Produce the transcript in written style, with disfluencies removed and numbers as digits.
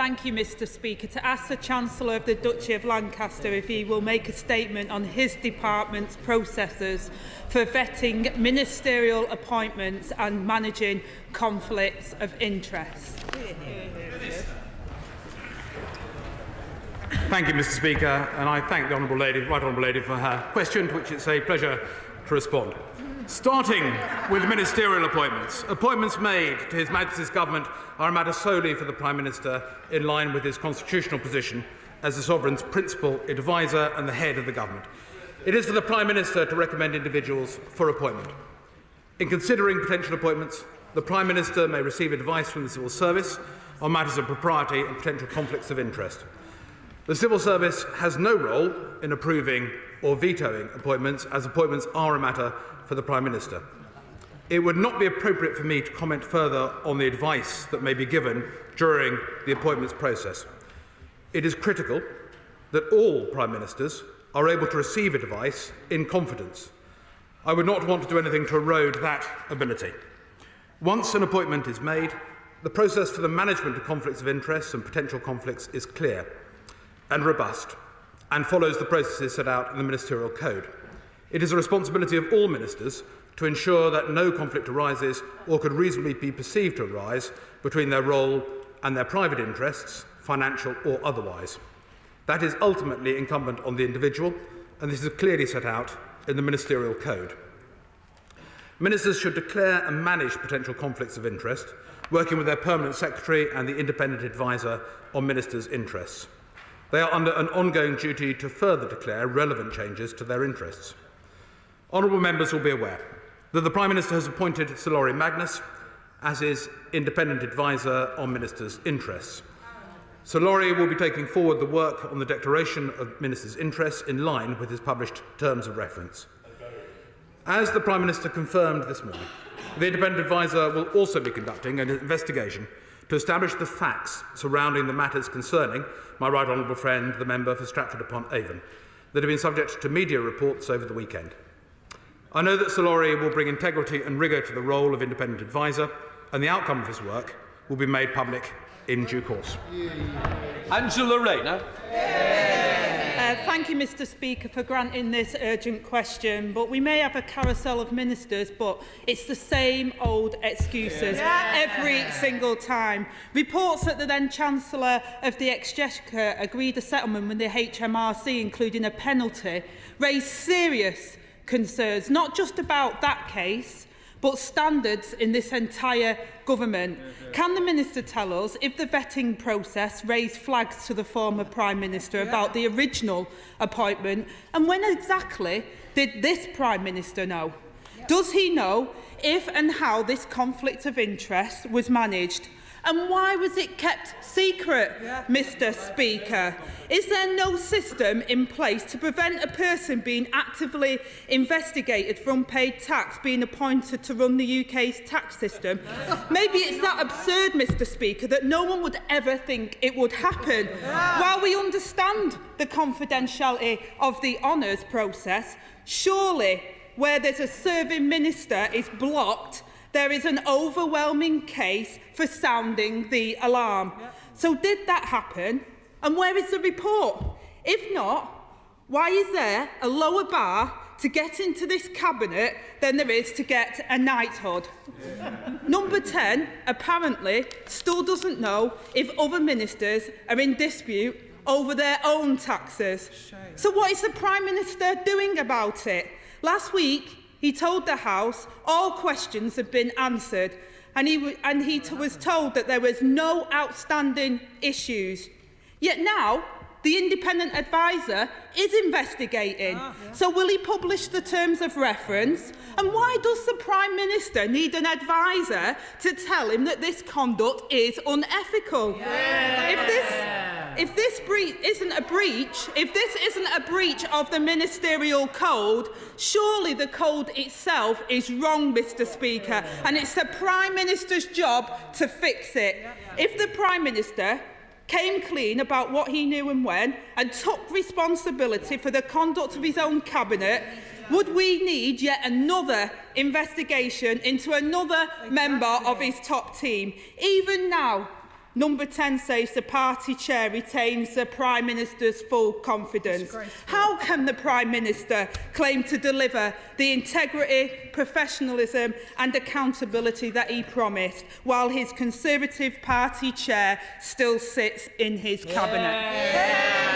thank you, Mr Speaker, to ask the Chancellor of the Duchy of Lancaster if he will make a statement on his department's processes for vetting ministerial appointments and managing conflicts of interest. Thank you, Mr Speaker, and I thank the Right Honourable Lady for her question, to which it's a pleasure to respond. Starting with ministerial appointments. Appointments made to His Majesty's Government are a matter solely for the Prime Minister, in line with his constitutional position as the Sovereign's principal adviser and the head of the Government. It is for the Prime Minister to recommend individuals for appointment. In considering potential appointments, the Prime Minister may receive advice from the Civil Service on matters of propriety and potential conflicts of interest. The Civil Service has no role in approving or vetoing appointments, as appointments are a matter for the Prime Minister. It would not be appropriate for me to comment further on the advice that may be given during the appointments process. It is critical that all Prime Ministers are able to receive advice in confidence. I would not want to do anything to erode that ability. Once an appointment is made, the process for the management of conflicts of interest and potential conflicts is clear and robust, and follows the processes set out in the Ministerial Code. It is a responsibility of all ministers to ensure that no conflict arises or could reasonably be perceived to arise between their role and their private interests, financial or otherwise. That is ultimately incumbent on the individual, and this is clearly set out in the Ministerial Code. Ministers should declare and manage potential conflicts of interest, working with their Permanent Secretary and the Independent Adviser on ministers' interests. They are under an ongoing duty to further declare relevant changes to their interests. Honourable members will be aware that the Prime Minister has appointed Sir Laurie Magnus as his Independent Adviser on ministers' interests. Sir Laurie will be taking forward the work on the declaration of ministers' interests in line with his published terms of reference. As the Prime Minister confirmed this morning, the Independent Adviser will also be conducting an investigation to establish the facts surrounding the matters concerning my right honourable friend, the member for Stratford-upon-Avon, that have been subject to media reports over the weekend. I know that Sir Laurie will bring integrity and rigour to the role of Independent Adviser, and the outcome of his work will be made public in due course. Angela Rayner. Thank you, Mr Speaker, for granting this urgent question. But we may have a carousel of ministers, but it's the same old excuses every single time. Reports that the then Chancellor of the Exchequer agreed a settlement with the HMRC, including a penalty, raised serious concerns, not just about that case, but standards in this entire government. Can the Minister tell us if the vetting process raised flags to the former Prime Minister about the original appointment, and when exactly did this Prime Minister know? Does he know if and how this conflict of interest was managed? And why was it kept secret, Mr Speaker? Is there no system in place to prevent a person being actively investigated for unpaid tax being appointed to run the UK's tax system? Maybe it's that absurd, Mr Speaker, that no one would ever think it would happen. While we understand the confidentiality of the honours process, surely where there's a serving minister is blocked, there is an overwhelming case for sounding the alarm. So did that happen? And where is the report? If not, why is there a lower bar to get into this cabinet than there is to get a knighthood? Number 10 apparently still doesn't know if other ministers are in dispute over their own taxes. So what is the Prime Minister doing about it? Last week, he told the House all questions had been answered, and he was told that there was no outstanding issues. Yet now, the Independent Adviser is investigating. So will he publish the terms of reference? And why does the Prime Minister need an adviser to tell him that this conduct is unethical? If this isn't a breach of the ministerial code, surely the code itself is wrong, Mr Speaker, and it's the Prime Minister's job to fix it. If the Prime Minister came clean about what he knew and when, and took responsibility for the conduct of his own cabinet, would we need yet another investigation into another member of his top team? Even now, Number 10 says the party chair retains the Prime Minister's full confidence. How can the Prime Minister claim to deliver the integrity, professionalism and accountability that he promised, while his Conservative Party chair still sits in his cabinet?